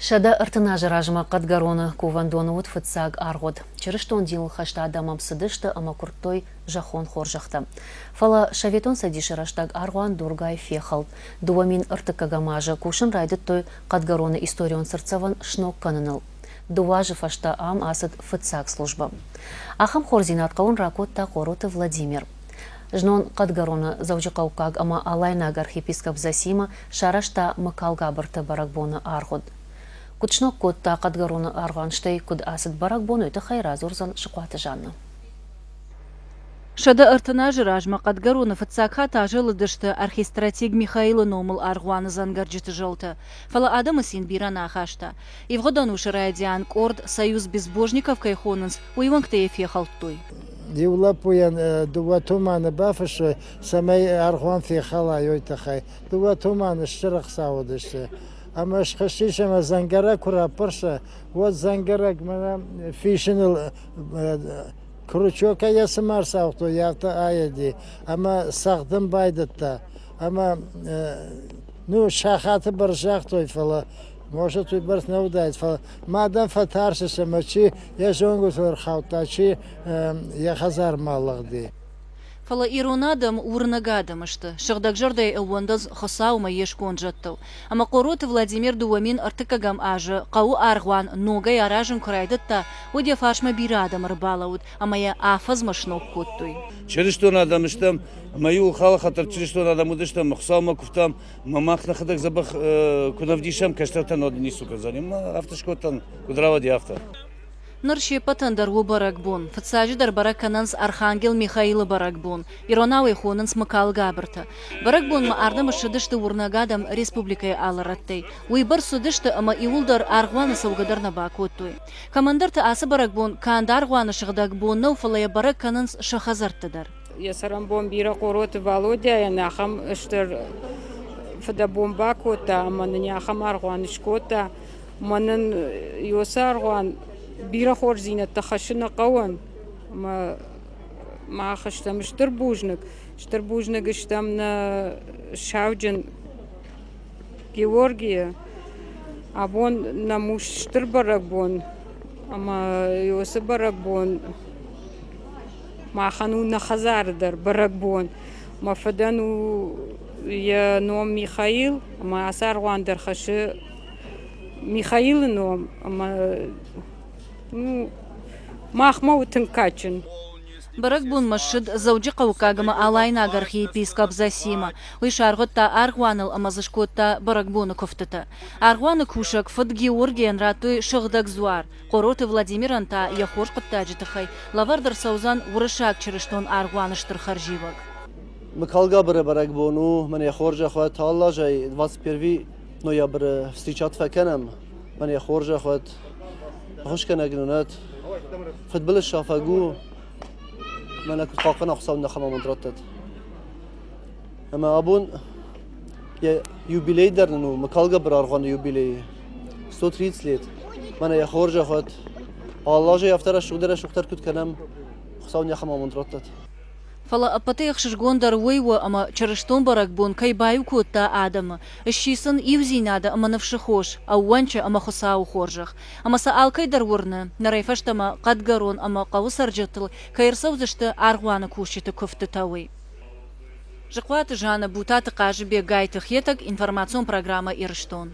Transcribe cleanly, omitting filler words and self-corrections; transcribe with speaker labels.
Speaker 1: Шада артына жыражыма кадгароны кувандоны от фытсаг аргод. Черештон дил хашта адамам сыдышты ама курттой жахон хоржахта. Фала шаветон садиши раштаг аргуан дургай фехал. Дуамин артыкагамажа кушын райдыт той кадгароны историон сырцаван шнок каныныл. Дуажы фашта ам асыд фытсаг служба. Ахам хорзинат каун ракотта короты Владимир. Жнон кадгароны заужикаукаг ама алайнаг архиепископ Засима шарашта макалга барты баракбоны аргод. Кучнок котта кадгароны арганштей куд асыд баракбоны өті хайра зорзан шықуаты жанны.
Speaker 2: Шада артына жыражма кадгароны фытсакха тажылы дышты архистратег Михаила Номыл аргуаны зангарджыты жылты. Фала адамы син бирана ахашта. Ивгодан ушырайдиан корд союз безбожников кайхонынс уйванкте ефехалтуй.
Speaker 3: Дивла пуян дуа туманы бафышы самай аргуан фехала йойтахай. Дуа туманы шырық сауыдышы. Ама шхашишама зангара кура пырша, вот зангарак мана фишинил крючок аясымар сауқту яқта аяди. Ама сақдым байдытта. Ама ну шахаты бір жақтой фала. Может тут бірс наудайт фала. Мадан фатаршыша мачи я жонгу тур хаута чи я хазар маллағди.
Speaker 2: Фала иронадам урнагадамышты. Шагдак жырдай элвандаз хасаума ешкон жаттыл. Ама короты Владимир Дуамин артыкагам ажы, қау аргуан ногай аражын курайдытта, оде фашма бирадам рыбалауд, ама я афазма шнок коттуй.
Speaker 4: Черештон адамыштам, мою хала хатар черештон адамудыштам, хасаума куфтам, мамахна хадак забах кунавдишам, каштатан одни суказаним, автошкотан кудравади авто.
Speaker 2: Нырши патандар у баракбон, фатсажи дар баракананс архангел Михаила баракбон, иронавый хонанс макал габарта. Баракбон ма ардам шыдышты урнагадам республикай алараттей. Уйбар судышты ама иулдар аргуаны саугадар на бакоттуй. Командарты асы баракбон, каанда аргуаны шыгдакбон нау фалая баракананс шахазарттыдар.
Speaker 5: Я сарамбон бира короты Володя, я нахам эштер фадабон бакота, манын яхам аргуаны шкота, манын йоса аргуан бира хорзина тахашина каван ма хаштам штырбужник штам на Шавджин Георгия абон на муж штырбаракбон ама йоса баракбон ма хану на хазардар баракбон ма фадану я ном Михаил ма асарвандер хаши Михаил ном ама ну, махма утынкачин.
Speaker 2: Баракбун машид зауджи каукагама алайнаг архиепископ Засима. Уйшарготта аргуаныл амазышкотта баракбуны кофтыта. Аргуаны кушак фыд Георгиен ратуй шыгдак зуар. Короты Владимир анта яхош кыттаджитыхай. Лавардар саузан урышак черештон аргуаны штырхарживак.
Speaker 6: Макалга бара баракбуну, мен яхоржа хват алла жай 21 ноябрь встречат факанам. Мен яхоржа хват خوش کنه گنونات فوتبال الشافعو من اكو قاقنا خصاو نخما مدرتت اما ابون يا يوبيلي درنو مكالغا برارغان يوبيلي 130 ليت من يا خورجا خد الله جاي افتر شغدر كنت كلام خصاو نخما مدرتت
Speaker 2: Фала апатеях шишгондар уйва ама черештон баракбон кай баю котта адама. Ищисан ивзинада ама навшихош, а уанча ама хосау хоржах. Ама са алкай дарворна, нарайфаштама кадгарон ама кавусарджатыл, кайрсаузашты аргуана кушчиты кофты тауи. Жықваты жана бутаты кажы бегайтых етак информацион программа Ирштон.